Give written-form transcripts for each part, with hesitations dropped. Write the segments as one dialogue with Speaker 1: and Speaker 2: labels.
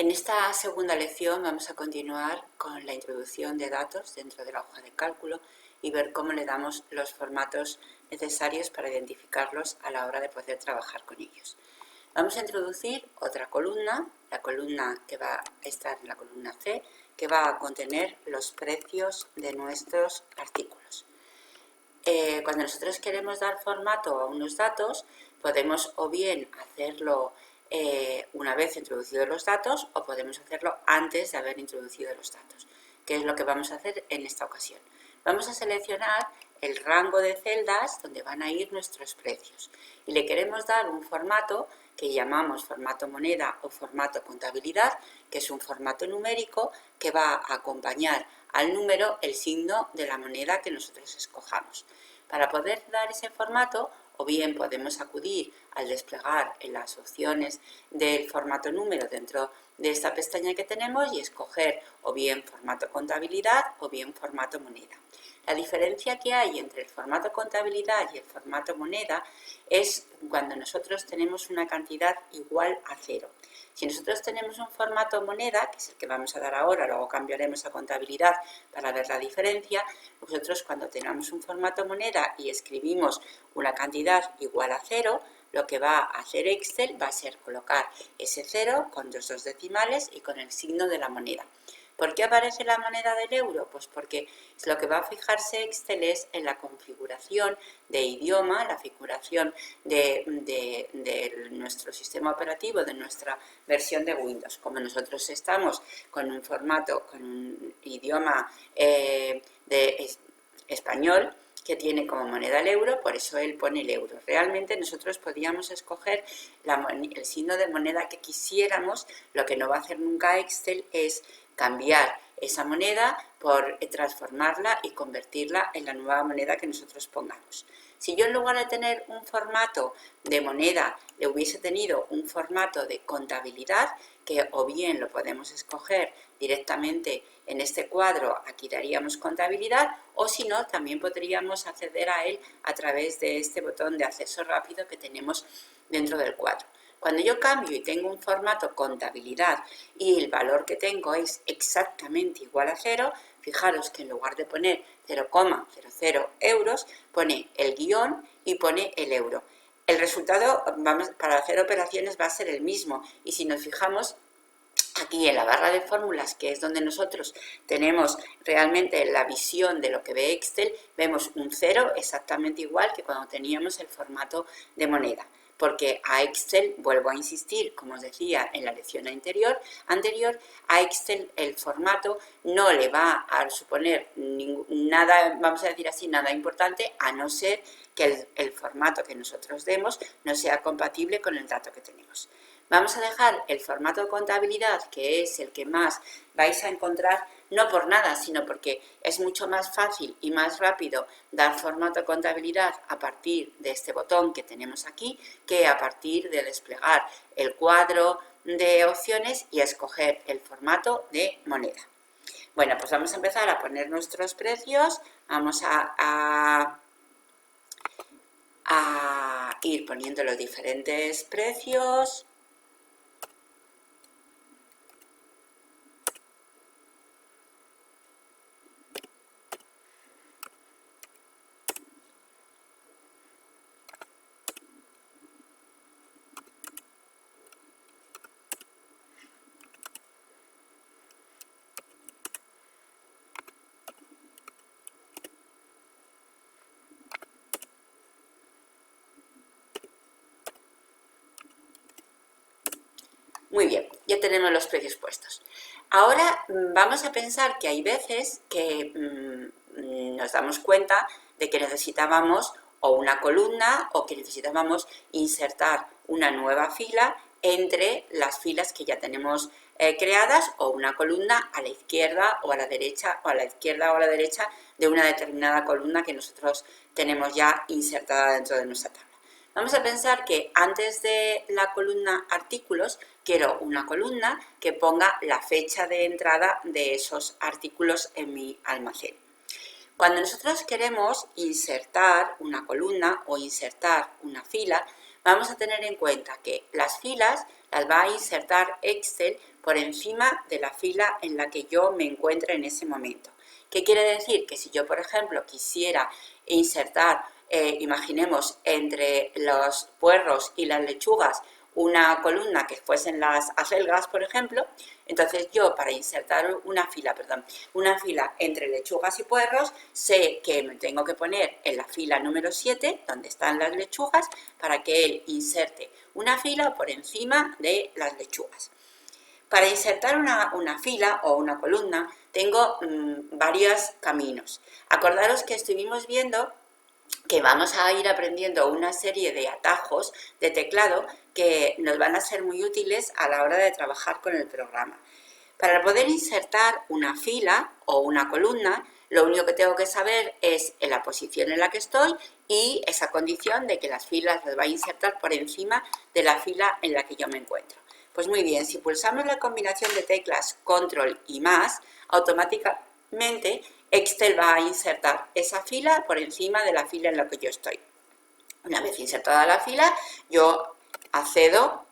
Speaker 1: En esta segunda lección vamos a continuar con la introducción de datos dentro de la hoja de cálculo y ver cómo le damos los formatos necesarios para identificarlos a la hora de poder trabajar con ellos. Vamos a introducir otra columna, la columna que va a estar en la columna C, que va a contener los precios de nuestros artículos. Cuando nosotros queremos dar formato a unos datos, podemos o bien hacerlo una vez introducidos los datos o podemos hacerlo antes de haber introducido los datos, que es lo que vamos a hacer en esta ocasión. Vamos a seleccionar el rango de celdas donde van a ir nuestros precios y le queremos dar un formato que llamamos formato moneda o formato contabilidad, que es un formato numérico que va a acompañar al número el signo de la moneda que nosotros escojamos. Para poder dar ese formato, o bien podemos acudir al desplegar en las opciones del formato número dentro de esta pestaña que tenemos y escoger o bien formato contabilidad o bien formato moneda. La diferencia que hay entre el formato contabilidad y el formato moneda es cuando nosotros tenemos una cantidad igual a 0. Si nosotros tenemos un formato moneda, que es el que vamos a dar ahora, luego cambiaremos a contabilidad para ver la diferencia, nosotros cuando tengamos un formato moneda y escribimos una cantidad igual a 0, lo que va a hacer Excel va a ser colocar ese 0 con los dos decimales y con el signo de la moneda. ¿Por qué aparece la moneda del euro? Pues porque lo que va a fijarse Excel es en la configuración de idioma, la configuración de nuestro sistema operativo, de nuestra versión de Windows. Como nosotros estamos con un formato, con un idioma de español, que tiene como moneda el euro, por eso él pone el euro. Realmente nosotros podríamos escoger el signo de moneda que quisiéramos. Lo que no va a hacer nunca Excel es cambiar esa moneda por transformarla y convertirla en la nueva moneda que nosotros pongamos. Si yo en lugar de tener un formato de moneda le hubiese tenido un formato de contabilidad, que o bien lo podemos escoger directamente en este cuadro, aquí daríamos contabilidad, o si no, también podríamos acceder a él a través de este botón de acceso rápido que tenemos dentro del cuadro. Cuando yo cambio y tengo un formato contabilidad y el valor que tengo es exactamente igual a 0, fijaros que en lugar de poner 0,00 euros, pone el guión y pone el euro. El resultado para hacer operaciones va a ser el mismo y si nos fijamos aquí en la barra de fórmulas, que es donde nosotros tenemos realmente la visión de lo que ve Excel, vemos un 0 exactamente igual que cuando teníamos el formato de moneda. Porque a Excel, vuelvo a insistir, como os decía en la lección anterior, a Excel el formato no le va a suponer nada, vamos a decir así, nada importante, a no ser que el formato que nosotros demos no sea compatible con el dato que tenemos. Vamos a dejar el formato de contabilidad, que es el que más vais a encontrar, no por nada, sino porque es mucho más fácil y más rápido dar formato de contabilidad a partir de este botón que tenemos aquí, que a partir de desplegar el cuadro de opciones y escoger el formato de moneda. Bueno, pues vamos a empezar a poner nuestros precios, vamos a ir poniendo los diferentes precios. Muy bien, ya tenemos los precios puestos. Ahora vamos a pensar que hay veces que nos damos cuenta de que necesitábamos o una columna o que necesitábamos insertar una nueva fila entre las filas que ya tenemos creadas o una columna a la izquierda o a la derecha o a la izquierda o a la derecha de una determinada columna que nosotros tenemos ya insertada dentro de nuestra tabla. Vamos a pensar que antes de la columna artículos quiero una columna que ponga la fecha de entrada de esos artículos en mi almacén. Cuando nosotros queremos insertar una columna o insertar una fila, vamos a tener en cuenta que las filas las va a insertar Excel por encima de la fila en la que yo me encuentre en ese momento. ¿Qué quiere decir? Que si yo, por ejemplo, quisiera insertar, imaginemos, entre los puerros y las lechugas una columna que fuesen las acelgas, por ejemplo, entonces yo para insertar una fila entre lechugas y puerros, sé que me tengo que poner en la fila número 7, donde están las lechugas, para que él inserte una fila por encima de las lechugas. Para insertar una fila o una columna tengo varios caminos. Acordaros que estuvimos viendo que vamos a ir aprendiendo una serie de atajos de teclado que nos van a ser muy útiles a la hora de trabajar con el programa. Para poder insertar una fila o una columna, lo único que tengo que saber es la posición en la que estoy y esa condición de que las filas las va a insertar por encima de la fila en la que yo me encuentro. Pues muy bien, si pulsamos la combinación de teclas Control y más, automáticamente Excel va a insertar esa fila por encima de la fila en la que yo estoy. Una vez insertada la fila, yo accedo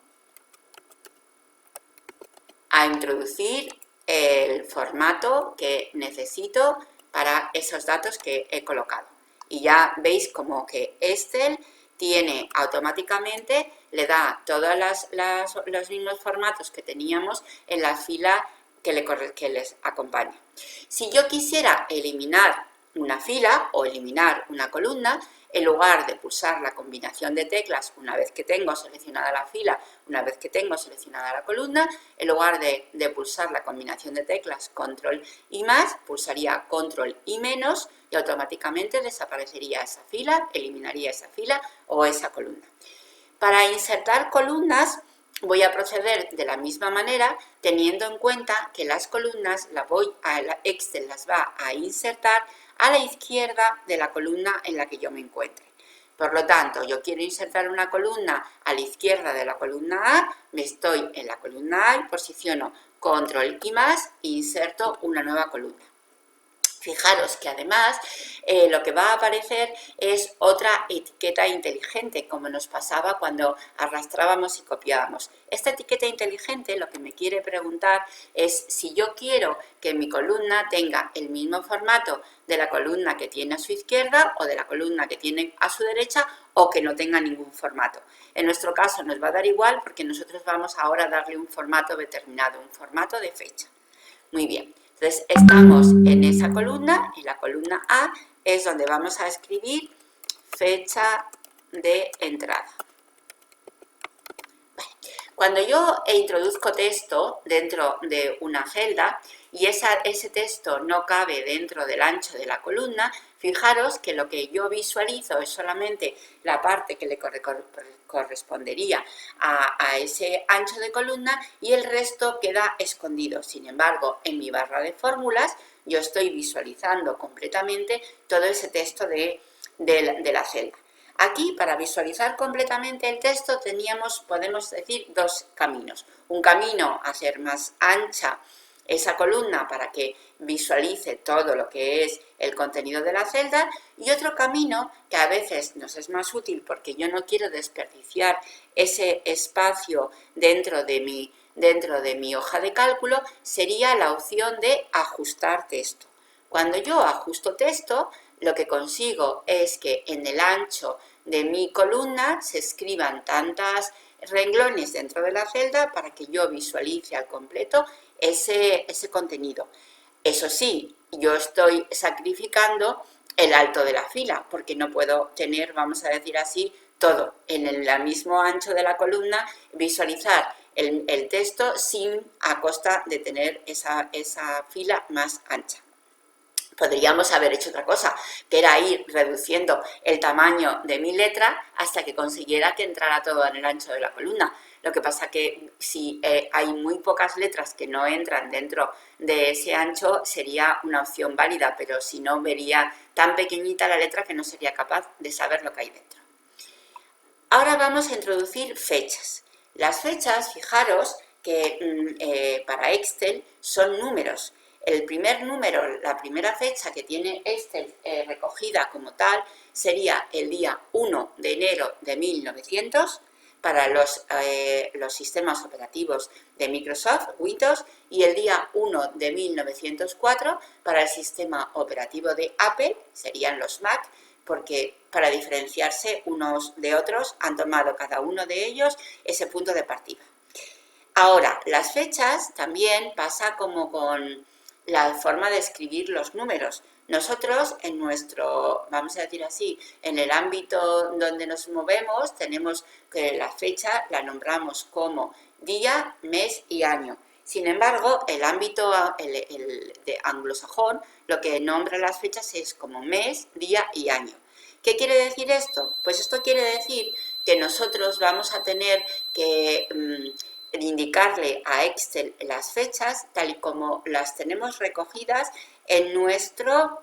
Speaker 1: a introducir el formato que necesito para esos datos que he colocado. Y ya veis como que Excel tiene automáticamente, le da todos los mismos formatos que teníamos en la fila que les acompaña. Si yo quisiera eliminar una fila o eliminar una columna, en lugar de pulsar la combinación de teclas una vez que tengo seleccionada la fila, una vez que tengo seleccionada la columna, en lugar de pulsar la combinación de teclas Control y más, pulsaría Control y menos y automáticamente desaparecería esa fila, eliminaría esa fila o esa columna. Para insertar columnas voy a proceder de la misma manera, teniendo en cuenta que las columnas Excel las va a insertar a la izquierda de la columna en la que yo me encuentre. Por lo tanto, yo quiero insertar una columna a la izquierda de la columna A, me estoy en la columna A y posiciono Control y más e inserto una nueva columna. Fijaros que además lo que va a aparecer es otra etiqueta inteligente, como nos pasaba cuando arrastrábamos y copiábamos. Esta etiqueta inteligente lo que me quiere preguntar es si yo quiero que mi columna tenga el mismo formato de la columna que tiene a su izquierda o de la columna que tiene a su derecha o que no tenga ningún formato. En nuestro caso nos va a dar igual porque nosotros vamos ahora a darle un formato determinado, un formato de fecha. Muy bien. Entonces, estamos en esa columna, en la columna A, es donde vamos a escribir fecha de entrada. Cuando yo introduzco texto dentro de una celda y ese texto no cabe dentro del ancho de la columna, fijaros que lo que yo visualizo es solamente la parte que le correspondería a ese ancho de columna y el resto queda escondido. Sin embargo, en mi barra de fórmulas yo estoy visualizando completamente todo ese texto de la celda. Aquí, para visualizar completamente el texto, podemos decir, dos caminos. Un camino a hacer más ancha esa columna para que visualice todo lo que es el contenido de la celda y otro camino que a veces nos es más útil porque yo no quiero desperdiciar ese espacio dentro de mi hoja de cálculo sería la opción de ajustar texto. Cuando yo ajusto texto, lo que consigo es que en el ancho de mi columna se escriban tantos renglones dentro de la celda para que yo visualice al completo ese contenido. Eso sí, yo estoy sacrificando el alto de la fila porque no puedo tener, vamos a decir así, todo en el mismo ancho de la columna, visualizar el texto a costa de tener esa fila más ancha. Podríamos haber hecho otra cosa, que era ir reduciendo el tamaño de mi letra hasta que consiguiera que entrara todo en el ancho de la columna. Lo que pasa que si hay muy pocas letras que no entran dentro de ese ancho, sería una opción válida, pero si no, vería tan pequeñita la letra que no sería capaz de saber lo que hay dentro. Ahora vamos a introducir fechas. Las fechas, fijaros que para Excel son números. El primer número, la primera fecha que tiene Excel recogida como tal, sería el día 1 de enero de 1900. para los sistemas operativos de Microsoft, Windows, y el día 1 de 1904 para el sistema operativo de Apple, serían los Mac, porque para diferenciarse unos de otros han tomado cada uno de ellos ese punto de partida. Ahora, las fechas también pasa como con la forma de escribir los números. Nosotros en nuestro, vamos a decir así, en el ámbito donde nos movemos, tenemos que la fecha la nombramos como día, mes y año. Sin embargo, el ámbito de anglosajón, lo que nombra las fechas es como mes, día y año. ¿Qué quiere decir esto? Pues esto quiere decir que nosotros vamos a tener que indicarle a Excel las fechas tal y como las tenemos recogidas en nuestro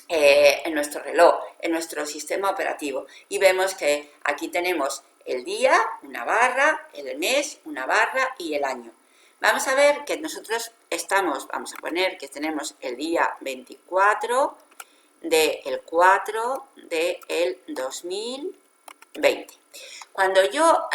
Speaker 1: reloj, en nuestro sistema operativo. Y vemos que aquí tenemos el día, una barra, el mes, una barra y el año. Vamos a ver que nosotros vamos a poner que tenemos el día 24 del 4 del 2020. Cuando yo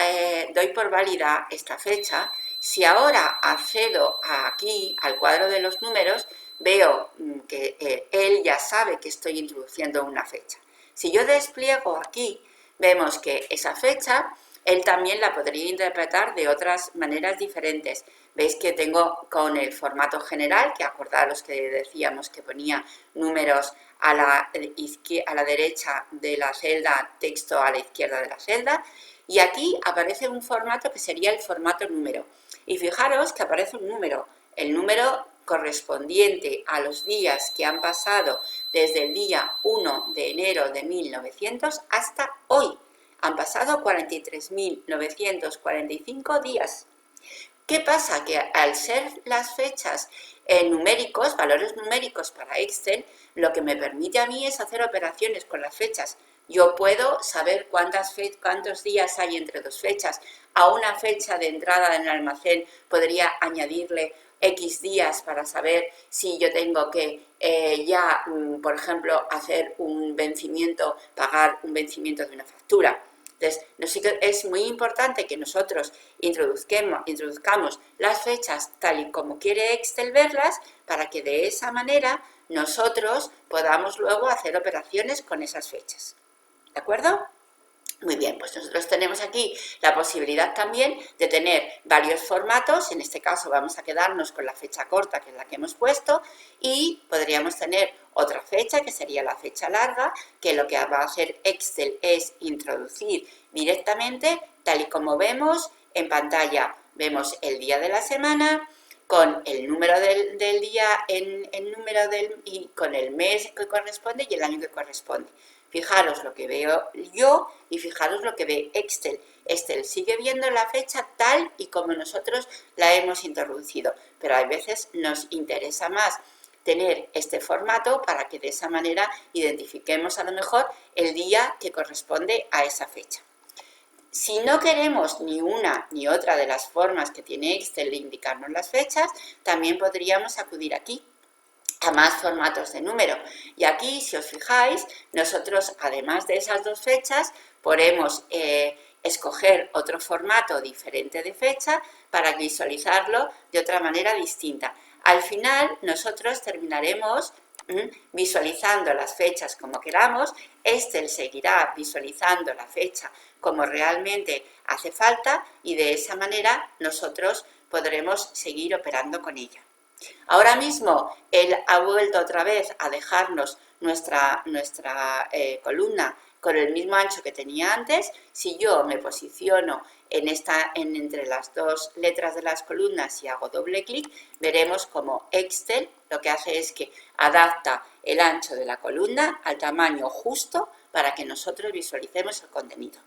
Speaker 1: doy por válida esta fecha, si ahora accedo aquí al cuadro de los números, veo que él ya sabe que estoy introduciendo una fecha. Si yo despliego aquí, vemos que esa fecha él también la podría interpretar de otras maneras diferentes. Veis que tengo con el formato general, que acordaros que decíamos que ponía números a la derecha de la celda, texto a la izquierda de la celda, y aquí aparece un formato que sería el formato número. Y fijaros que aparece un número, el número correspondiente a los días que han pasado desde el día 1 de enero de 1900 hasta hoy. Han pasado 43.945 días. ¿Qué pasa? Que al ser las fechas numéricos, valores numéricos para Excel, lo que me permite a mí es hacer operaciones con las fechas. Yo puedo saber cuántos días hay entre dos fechas. A una fecha de entrada en el almacén podría añadirle X días para saber si yo tengo que por ejemplo, hacer un vencimiento, pagar un vencimiento de una factura. Entonces, es muy importante que nosotros introduzcamos las fechas tal y como quiere Excel verlas, para que de esa manera nosotros podamos luego hacer operaciones con esas fechas. ¿De acuerdo? Muy bien, pues nosotros tenemos aquí la posibilidad también de tener varios formatos. En este caso vamos a quedarnos con la fecha corta, que es la que hemos puesto, y podríamos tener otra fecha, que sería la fecha larga, que lo que va a hacer Excel es introducir directamente, tal y como vemos en pantalla. Vemos el día de la semana, con el número del día y con el mes que corresponde y el año que corresponde. Fijaros lo que veo yo y fijaros lo que ve Excel. Excel sigue viendo la fecha tal y como nosotros la hemos introducido, pero a veces nos interesa más tener este formato para que de esa manera identifiquemos a lo mejor el día que corresponde a esa fecha. Si no queremos ni una ni otra de las formas que tiene Excel de indicarnos las fechas, también podríamos acudir aquí a más formatos de número. Y aquí, si os fijáis, nosotros, además de esas dos fechas, podemos escoger otro formato diferente de fecha para visualizarlo de otra manera distinta. Al final, nosotros terminaremos visualizando las fechas como queramos. Excel seguirá visualizando la fecha como realmente hace falta y de esa manera nosotros podremos seguir operando con ella. Ahora mismo él ha vuelto otra vez a dejarnos nuestra columna con el mismo ancho que tenía antes. Si yo me posiciono entre las dos letras de las columnas y hago doble clic, veremos como Excel lo que hace es que adapta el ancho de la columna al tamaño justo para que nosotros visualicemos el contenido.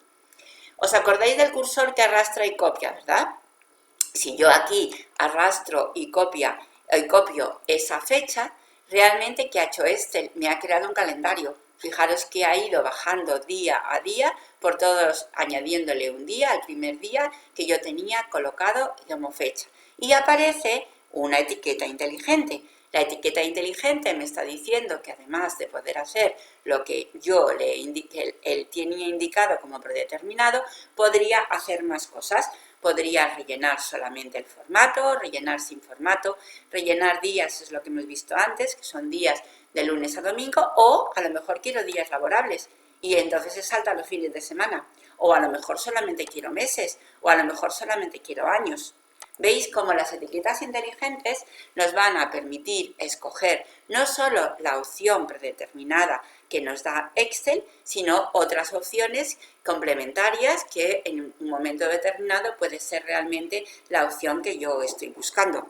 Speaker 1: ¿Os acordáis del cursor que arrastra y copia, verdad? Si yo aquí arrastro y copio esa fecha, realmente ¿qué ha hecho Excel? Me ha creado un calendario. Fijaros que ha ido bajando día a día por todos, añadiéndole un día al primer día que yo tenía colocado como fecha. Y aparece una etiqueta inteligente. La etiqueta inteligente me está diciendo que además de poder hacer lo que yo le indique, él tiene indicado como predeterminado, podría hacer más cosas. Podría rellenar solamente el formato, rellenar sin formato, rellenar días, es lo que hemos visto antes, que son días de lunes a domingo, o a lo mejor quiero días laborables y entonces se salta los fines de semana, o a lo mejor solamente quiero meses, o a lo mejor solamente quiero años. ¿Veis cómo las etiquetas inteligentes nos van a permitir escoger no solo la opción predeterminada que nos da Excel, sino otras opciones complementarias que en un momento determinado puede ser realmente la opción que yo estoy buscando?